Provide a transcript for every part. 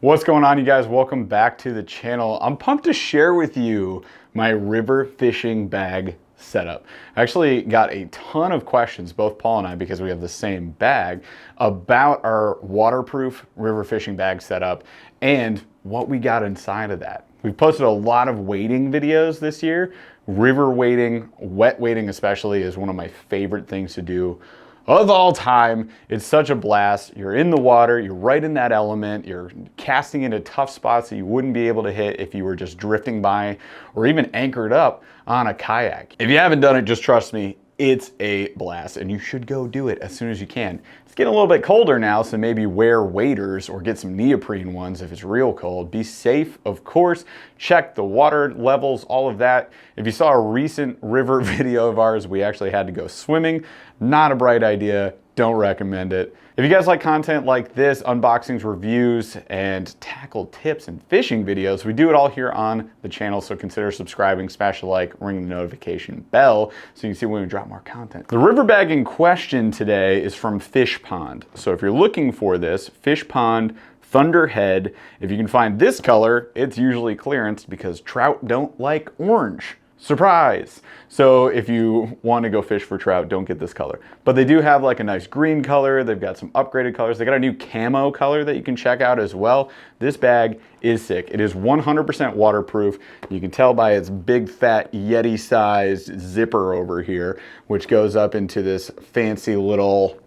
What's going on, you guys? Welcome back to the channel. I'm pumped to share with you my river fishing bag setup. I actually got a ton of questions, both Paul and I, because we have the same bag, about our waterproof river fishing bag setup and what we got inside of that. We've posted a lot of wading videos this year. River wading, wet wading especially, is one of my favorite things to do of all time. It's such a blast. You're in the water, you're right in that element, you're casting into tough spots that you wouldn't be able to hit if you were just drifting by or even anchored up on a kayak. If you haven't done it, just trust me, it's a blast and you should go do it as soon as you can. It's getting a little bit colder now, so maybe wear waders or get some neoprene ones if it's real cold. Be safe, of course. Check the water levels, all of that. If you saw a recent river video of ours, we actually had to go swimming. Not a bright idea. Don't recommend it. If you guys like content like this, unboxings, reviews, and tackle tips and fishing videos, we do it all here on the channel, so consider subscribing, smash the like, ring the notification bell so you can see when we drop more content. The river bag in question today is from Fishpond. So if you're looking for this, Fishpond Thunderhead, if you can find this color, it's usually clearance because trout don't like orange. Surprise! So if you want to go fish for trout, don't get this color. But they do have like a nice green color. They've got some upgraded colors. They got a new camo color that you can check out as well. This bag is sick. It is 100% waterproof. You can tell by its big fat Yeti-sized zipper over here, which goes up into this fancy little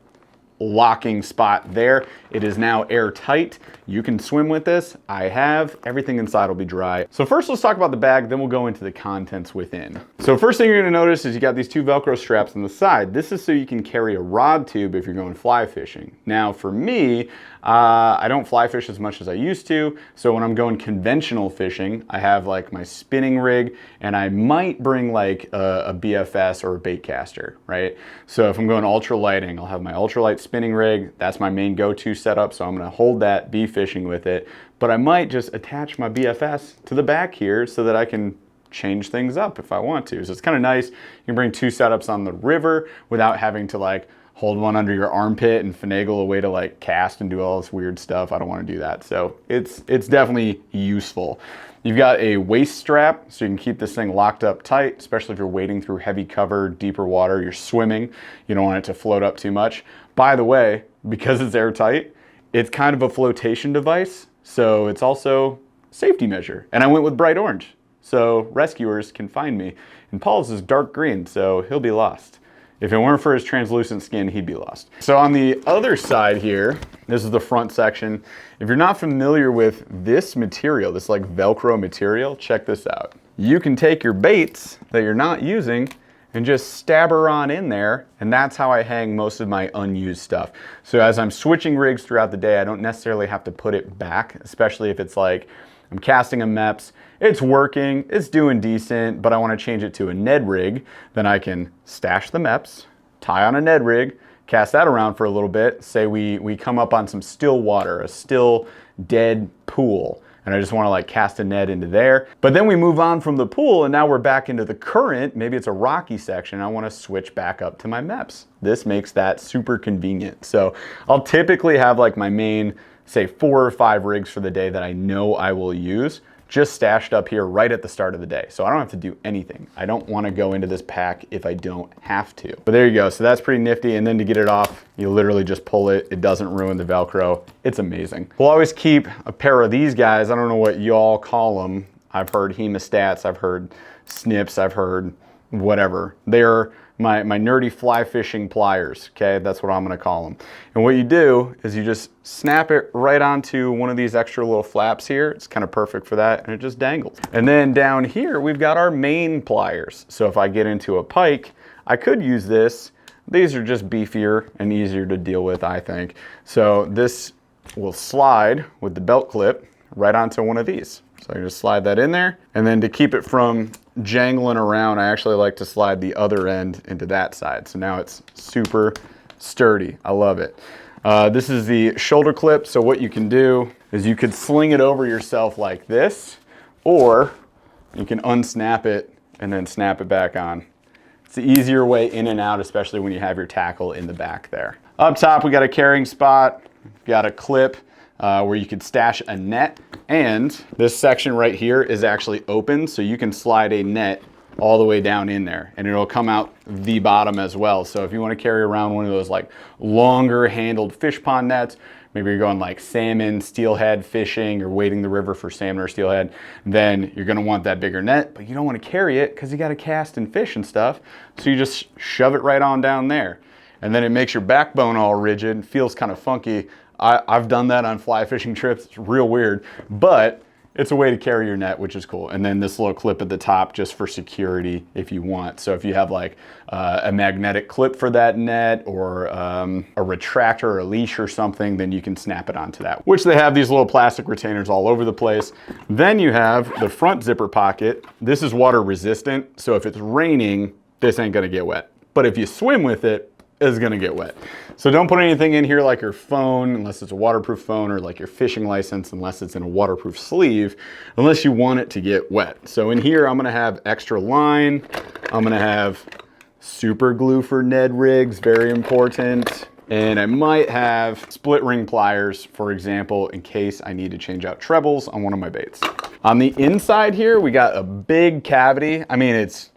locking spot there. It is now airtight. You can swim with this. I have. Everything inside will be dry. So first let's talk about the bag, then we'll go into the contents within. So first thing you're gonna notice is you got these two Velcro straps on the side. This is so you can carry a rod tube if you're going fly fishing. Now for me, I don't fly fish as much as I used to, so when I'm going conventional fishing, I have like my spinning rig, and I might bring like a BFS or a bait caster, right? So if I'm going ultralighting, I'll have my ultralight spinning rig. That's my main go-to setup, so I'm gonna hold that, be fishing with it, but I might just attach my BFS to the back here so that I can change things up if I want to. So it's kind of nice. You can bring two setups on the river without having to like hold one under your armpit and finagle a way to like cast and do all this weird stuff. I don't want to do that. So it's definitely useful. You've got a waist strap so you can keep this thing locked up tight, especially if you're wading through heavy cover, deeper water, you're swimming. You don't want it to float up too much. By the way, because it's airtight, it's kind of a flotation device. So it's also a safety measure. And I went with bright orange, so rescuers can find me. And Paul's is dark green, so he'll be lost. If it weren't for his translucent skin, he'd be lost. So on the other side here, this is the front section. If you're not familiar with this material, this like Velcro material, check this out. You can take your baits that you're not using and just stab her on in there, and that's how I hang most of my unused stuff. So as I'm switching rigs throughout the day, I don't necessarily have to put it back, especially if it's like I'm casting a MEPS, it's working, it's doing decent, but I want to change it to a Ned rig. Then I can stash the MEPS, tie on a Ned rig, cast that around for a little bit. Say we come up on some still water, a still dead pool, and I just want to like cast a Ned into there. But then we move on from the pool and now we're back into the current. Maybe it's a rocky section. I want to switch back up to my MEPS. This makes that super convenient. So I'll typically have like my main, say 4 or 5 rigs for the day that I know I will use, just stashed up here right at the start of the day. So I don't have to do anything. I don't want to go into this pack if I don't have to. But there you go. So that's pretty nifty. And then to get it off, you literally just pull it. It doesn't ruin the Velcro. It's amazing. We'll always keep a pair of these guys. I don't know what y'all call them. I've heard hemostats. I've heard snips. I've heard whatever. They're my nerdy fly fishing pliers, okay? That's what I'm gonna call them. And what you do is you just snap it right onto one of these extra little flaps here. It's kind of perfect for that, and it just dangles. And then down here, we've got our main pliers. So if I get into a pike, I could use this. These are just beefier and easier to deal with, I think. So this will slide with the belt clip right onto one of these. So I just slide that in there, and then to keep it from jangling around, I actually like to slide the other end into that side. So now it's super sturdy. I love it. This is the shoulder clip. So what you can do is you could sling it over yourself like this, or you can unsnap it and then snap it back on. It's the easier way in and out, especially when you have your tackle in the back there. Up top, we got a carrying spot, got a clip. where you could stash a net, and this section right here is actually open, so you can slide a net all the way down in there and it'll come out the bottom as well. So if you want to carry around one of those like longer handled fish pond nets, maybe you're going like salmon, steelhead fishing, or wading the river for salmon or steelhead, then you're going to want that bigger net, but you don't want to carry it because you got to cast and fish and stuff. So you just shove it right on down there. And then it makes your backbone all rigid, feels kind of funky. I've done that on fly fishing trips. It's real weird, but it's a way to carry your net, which is cool. And then this little clip at the top just for security if you want. So if you have like a magnetic clip for that net, or a retractor or a leash or something, then you can snap it onto that, which they have these little plastic retainers all over the place. Then you have the front zipper pocket. This is water resistant, so if it's raining, this ain't gonna get wet. But if you swim with it, it's gonna get wet. So don't put anything in here like your phone, unless it's a waterproof phone, or like your fishing license, unless it's in a waterproof sleeve, unless you want it to get wet. So in here, I'm gonna have extra line. I'm gonna have super glue for Ned rigs, very important. And I might have split ring pliers, for example, in case I need to change out trebles on one of my baits. On the inside here, we got a big cavity. I mean, it's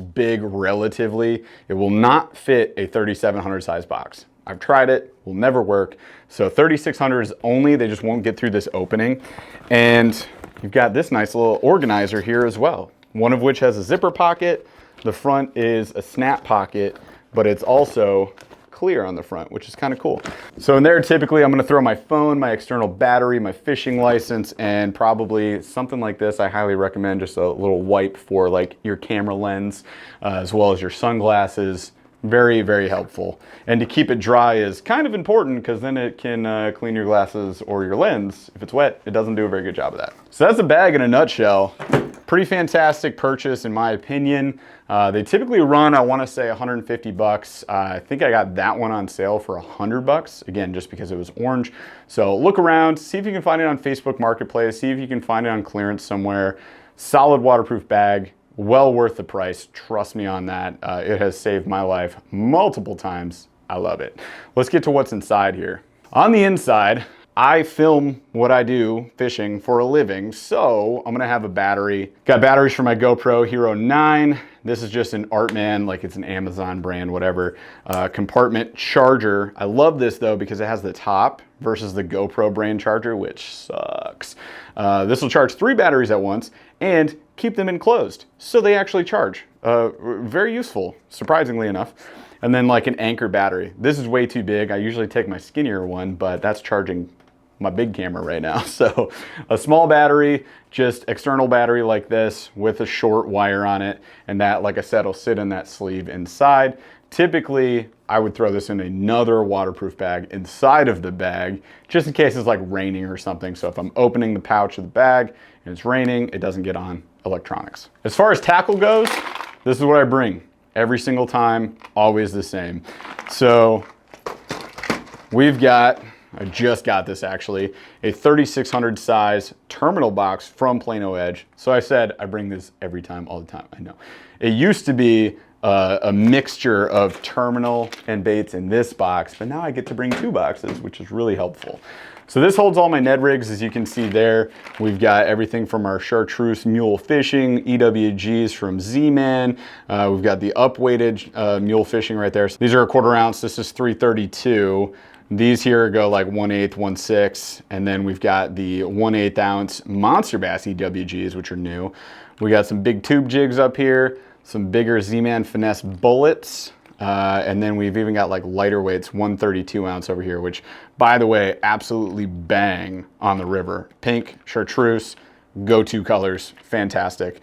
big relatively. It will not fit a 3700 size box. I've tried it, will never work. So 3600 is only, they just won't get through this opening. And you've got this nice little organizer here as well. One of which has a zipper pocket. The front is a snap pocket, but it's also clear on the front, which is kind of cool. So in there, typically I'm gonna throw my phone, my external battery, my fishing license, and probably something like this. I highly recommend just a little wipe for like your camera lens, as well as your sunglasses. Very, very helpful. And to keep it dry is kind of important, because then it can clean your glasses or your lens. If it's wet, it doesn't do a very good job of that. So that's a bag in a nutshell. Pretty fantastic purchase in my opinion. They typically run, I wanna say 150 bucks. I think I got that one on sale for 100 bucks, again, just because it was orange. So look around, see if you can find it on Facebook Marketplace, see if you can find it on clearance somewhere. Solid waterproof bag, well worth the price, trust me on that. It has saved my life multiple times. I love it. Let's get to what's inside here. On the inside, I film what I do fishing for a living, so I'm gonna have a battery. Got batteries for my GoPro Hero 9. This is just an Artman, like it's an Amazon brand, whatever. Compartment charger. I love this though because it has the top versus the GoPro brand charger, which sucks. This will charge 3 batteries at once and keep them enclosed, so they actually charge. Very useful, surprisingly enough. And then like an anchor battery. This is way too big. I usually take my skinnier one, but that's charging my big camera right now. So a small battery, just external battery like this with a short wire on it. And that, like I said, will sit in that sleeve inside. Typically, I would throw this in another waterproof bag inside of the bag, just in case it's like raining or something. So if I'm opening the pouch of the bag and it's raining, it doesn't get on electronics. As far as tackle goes, this is what I bring every single time, always the same. So we've got, I just got this actually, a 3600 size terminal box from Plano Edge. So I said I bring this every time, all the time, I know. It used to be a mixture of terminal and baits in this box, but now I get to bring 2 boxes, which is really helpful. So this holds all my Ned rigs, as you can see there. We've got everything from our chartreuse mule fishing, EWGs from Z-Man. We've got the up-weighted mule fishing right there. So these are a 1/4 ounce, this is 332. These here go like 1/8, 1/6, and then we've got the 1/8 ounce monster bass EWGs, which are new. We got some big tube jigs up here, some bigger Z-Man finesse bullets, and then we've even got like lighter weights, 132 ounce over here, which by the way, absolutely bang on the river. Pink, chartreuse, go-to colors, fantastic.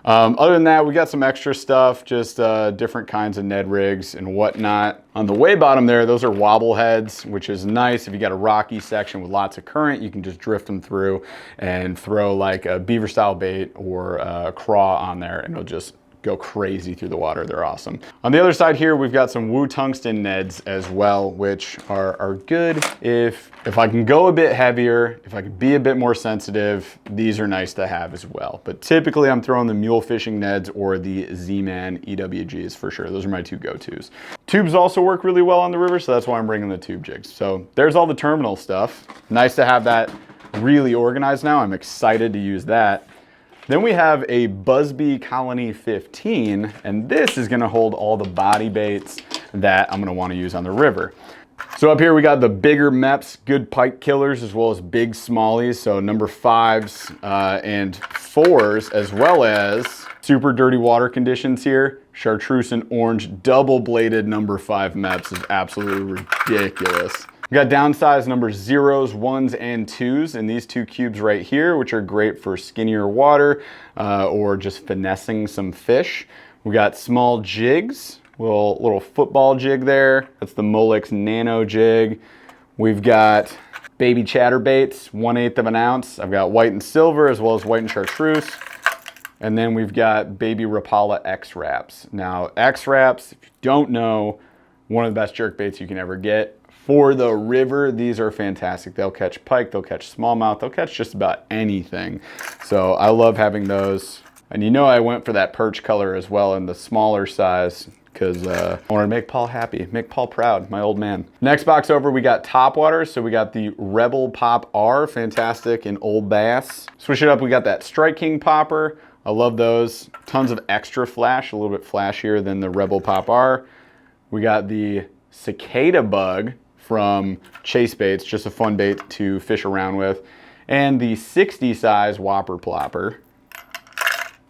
Other than that, we got some extra stuff, just different kinds of Ned rigs and whatnot. On the way bottom there, those are wobble heads, which is nice. If you got a rocky section with lots of current, you can just drift them through and throw like a beaver style bait or a craw on there and it'll just go crazy through the water. They're awesome. On the other side here, we've got some Woo tungsten Neds as well, which are good if I can go a bit heavier, if I can be a bit more sensitive, these are nice to have as well. But typically I'm throwing the mule fishing Neds or the Z-Man EWGs for sure. Those are my 2 go-tos. Tubes also work really well on the river, so that's why I'm bringing the tube jigs. So there's all the terminal stuff. Nice to have that really organized now. I'm excited to use that. Then we have a Busby Colony 15, and this is gonna hold all the body baits that I'm gonna wanna use on the river. So up here we got the bigger MEPs, good pike killers, as well as big smallies, so number 5s and 4s, as well as super dirty water conditions here. Chartreuse and orange double-bladed number 5 MEPs is absolutely ridiculous. We got downsized number 0s, 1s, and 2s in these 2 cubes right here, which are great for skinnier water or just finessing some fish. We got small jigs, little football jig there. That's the Molex Nano jig. We've got baby chatterbaits, 1/8 of an ounce. I've got white and silver as well as white and chartreuse. And then we've got baby Rapala X-Wraps. Now, X-Wraps, if you don't know, one of the best jerk baits you can ever get. For the river, these are fantastic. They'll catch pike, they'll catch smallmouth, they'll catch just about anything. So I love having those. And you know I went for that perch color as well in the smaller size because I wanted to make Paul happy, make Paul proud, my old man. Next box over, we got topwater. So we got the Rebel Pop R, fantastic in Old Bass. Switch it up, we got that Strike King popper. I love those. Tons of extra flash, a little bit flashier than the Rebel Pop R. We got the Cicada Bug from Chase Baits, just a fun bait to fish around with. And the 60 size Whopper Plopper.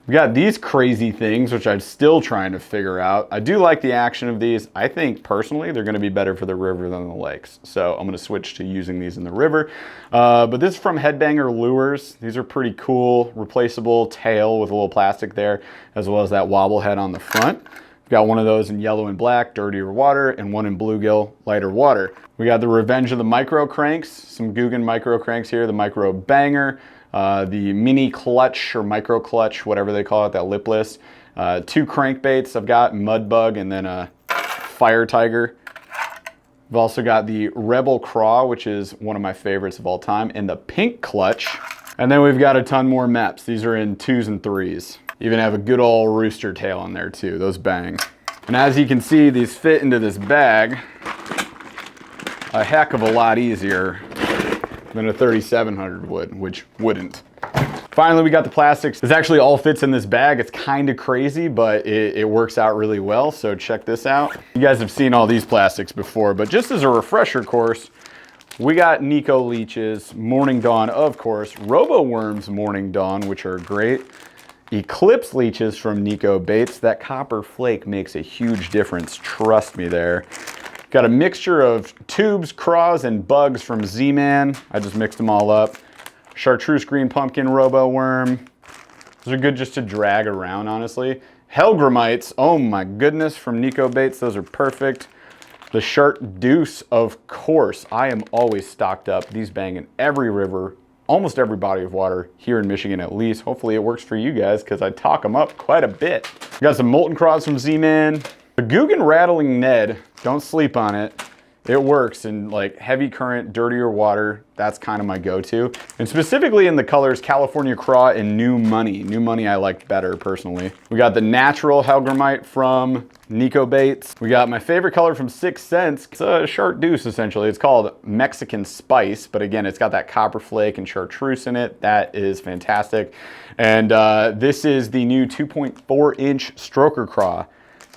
We got these crazy things, which I'm still trying to figure out. I do like the action of these. I think personally, they're gonna be better for the river than the lakes. So I'm gonna switch to using these in the river. But this is from Headbanger Lures. These are pretty cool, replaceable tail with a little plastic there, as well as that wobble head on the front. We've got one of those in yellow and black, dirtier water, and one in bluegill, lighter water. We got the Revenge of the Micro Cranks, some Guggen Micro Cranks here, the Micro Banger, the Mini Clutch or Micro Clutch, whatever they call it, that lipless. 2 crankbaits I've got, Mud Bug and then a Fire Tiger. We've also got the Rebel Craw, which is one of my favorites of all time, and the Pink Clutch. And then we've got a ton more MEPs. These are in 2s and 3s. Even have a good old rooster tail in there too, those bang. And as you can see, these fit into this bag a heck of a lot easier than a 3700 would, which wouldn't. Finally, we got the plastics. This actually all fits in this bag. It's kind of crazy, but it works out really well. So check this out. You guys have seen all these plastics before, but just as a refresher course, we got Nico leeches, Morning Dawn, of course, Robo Worms Morning Dawn, which are great. Eclipse leeches from Nico Baits. That copper flake makes a huge difference, trust me there. Got a mixture of tubes, craws, and bugs from Z-Man. I just mixed them all up. Chartreuse Green Pumpkin Robo Worm. Those are good just to drag around, honestly. Hellgramites, oh my goodness, from Nico Baits. Those are perfect. The Shark Deuce, of course. I am always stocked up. These bang in every river, almost every body of water here in Michigan at least. Hopefully it works for you guys because I talk them up quite a bit. We got some Molten Craws from Z-Man. The Guggen Rattling Ned, don't sleep on it. It works in like heavy current, dirtier water. That's kind of my go-to. And specifically in the colors California Craw and New Money. New Money I liked better personally. We got the natural Hellgramite from Nico Baits. We got my favorite color from 6 Cents. It's a Shark Deuce essentially. It's called Mexican Spice, but again, it's got that copper flake and chartreuse in it. That is fantastic. And this is the new 2.4-inch Stroker Craw.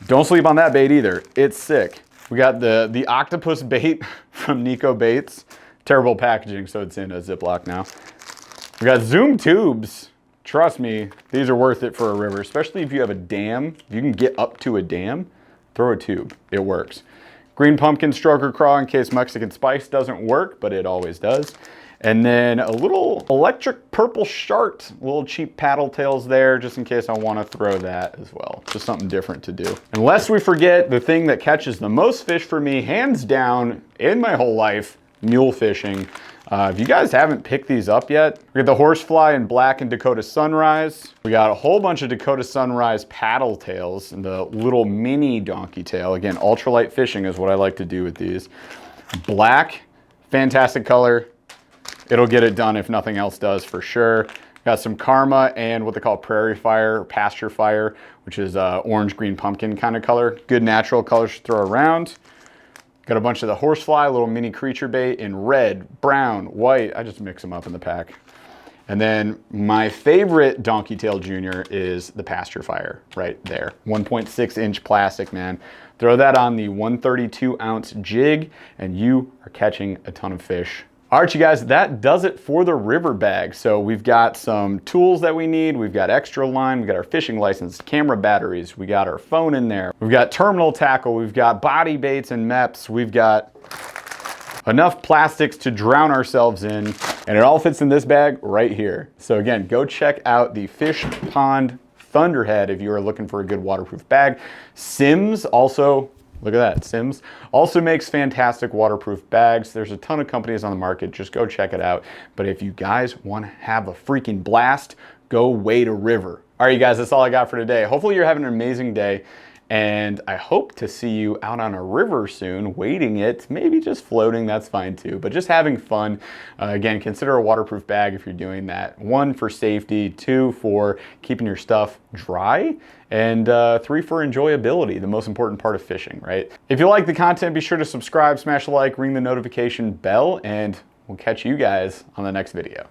Don't sleep on that bait either. It's sick. We got the octopus bait from Nico Baits. Terrible packaging, so it's in a Ziploc now. We got Zoom tubes. Trust me, these are worth it for a river, especially if you have a dam. If you can get up to a dam, throw a tube. It works. Green Pumpkin Stroker Craw in case Mexican Spice doesn't work, but it always does. And then a little electric purple shark, little cheap paddle tails there, just in case I want to throw that as well. Just something different to do. And lest we forget the thing that catches the most fish for me, hands down, in my whole life, mule fishing. If you guys haven't picked these up yet, we got the Horsefly in black and Dakota Sunrise. We got a whole bunch of Dakota Sunrise paddle tails and the little mini donkey tail. Again, ultralight fishing is what I like to do with these. Black, fantastic color. It'll get it done if nothing else does for sure. Got some Karma and what they call prairie fire, pasture fire, which is orange, green, pumpkin kind of color. Good natural colors to throw around. Got a bunch of the horsefly, little mini creature bait in red, brown, white. I just mix them up in the pack. And then my favorite Donkey Tail Junior is the pasture fire right there. 1.6 inch plastic, man. Throw that on the 132 ounce jig and you are catching a ton of fish. All right, you guys, that does it for the river bag. So we've got some tools that we need. We've got extra line. We've got our fishing license, camera batteries. We got our phone in there. We've got terminal tackle. We've got body baits and MEPs. We've got enough plastics to drown ourselves in, and it all fits in this bag right here. So again, go check out the Fishpond Thunderhead if you are looking for a good waterproof bag. Simms also, look at that, Simms also makes fantastic waterproof bags. There's a ton of companies on the market, just go check it out. But if you guys want to have a freaking blast, go wade a river. All right, you guys, that's all I got for today. Hopefully you're having an amazing day. And I hope to see you out on a river soon, wading it, maybe just floating, that's fine too, but just having fun. Again, consider a waterproof bag if you're doing that. 1, for safety, 2, for keeping your stuff dry, and 3, for enjoyability, the most important part of fishing, right? If you like the content, be sure to subscribe, smash a like, ring the notification bell, and we'll catch you guys on the next video.